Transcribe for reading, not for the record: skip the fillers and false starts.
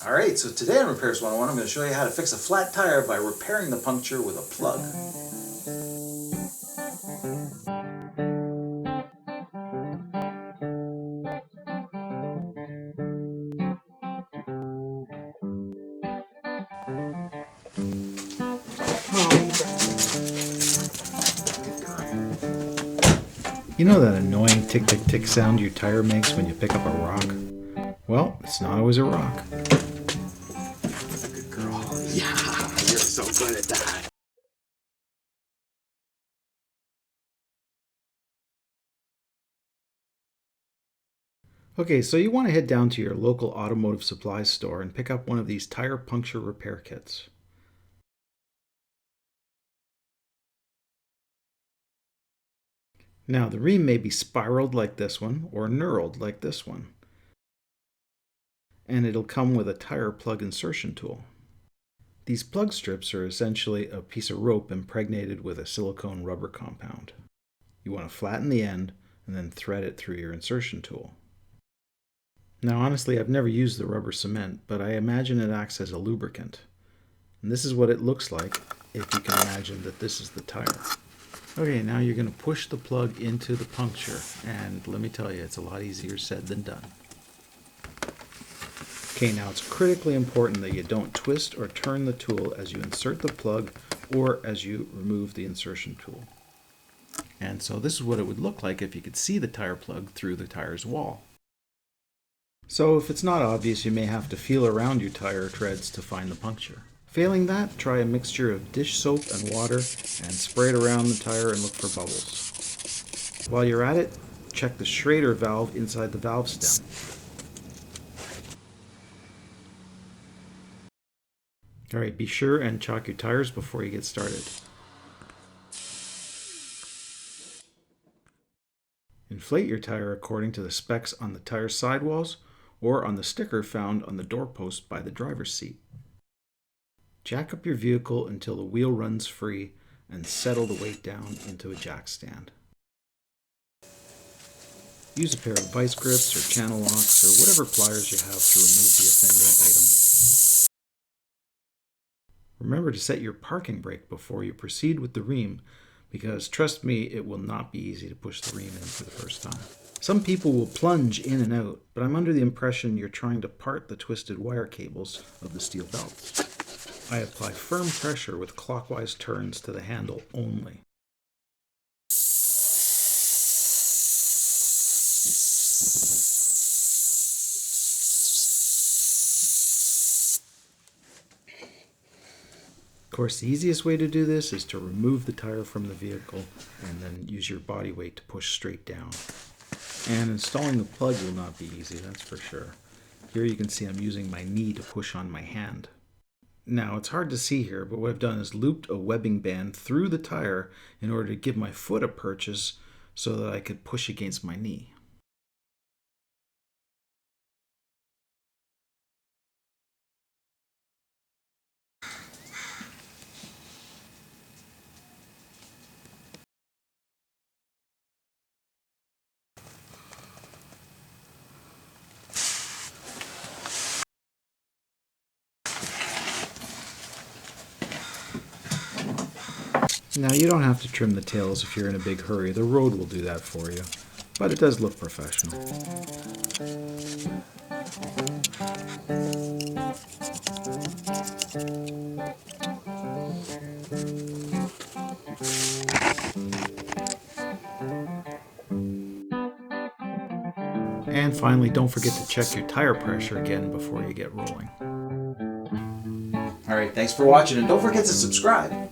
Alright, so today on Repairs 101 I'm going to show you how to fix a flat tire by repairing the puncture with a plug. You know that annoying tick-tick-tick sound your tire makes when you pick up a rock? Well, it's not always a rock. Good girl. Yeah, you're so good at that. Okay, so you want to head down to your local automotive supply store and pick up one of these tire puncture repair kits. Now, the ream may be spiraled like this one or knurled like this one. And it'll come with a tire plug insertion tool. These plug strips are essentially a piece of rope impregnated with a silicone rubber compound. You want to flatten the end and then thread it through your insertion tool. Now honestly, I've never used the rubber cement, but I imagine it acts as a lubricant. And this is what it looks like if you can imagine that this is the tire. Okay, now you're going to push the plug into the puncture, and let me tell you, it's a lot easier said than done. Okay, now it's critically important that you don't twist or turn the tool as you insert the plug or as you remove the insertion tool. And so this is what it would look like if you could see the tire plug through the tire's wall. So if it's not obvious, you may have to feel around your tire treads to find the puncture. Failing that, try a mixture of dish soap and water and spray it around the tire and look for bubbles. While you're at it, check the Schrader valve inside the valve stem. Alright, be sure and chock your tires before you get started. Inflate your tire according to the specs on the tire sidewalls or on the sticker found on the doorpost by the driver's seat. Jack up your vehicle until the wheel runs free and settle the weight down into a jack stand. Use a pair of vice grips or channel locks or whatever pliers you have to remove the offending item. Remember to set your parking brake before you proceed with the ream, because trust me, it will not be easy to push the ream in for the first time. Some people will plunge in and out, but I'm under the impression you're trying to part the twisted wire cables of the steel belts. I apply firm pressure with clockwise turns to the handle only. Of course, the easiest way to do this is to remove the tire from the vehicle and then use your body weight to push straight down. And installing the plug will not be easy, that's for sure. Here you can see I'm using my knee to push on my hand. Now, it's hard to see here, but what I've done is looped a webbing band through the tire in order to give my foot a purchase so that I could push against my knee. Now, you don't have to trim the tails if you're in a big hurry. The road will do that for you, but it does look professional. And finally, don't forget to check your tire pressure again before you get rolling. Alright, thanks for watching and don't forget to subscribe.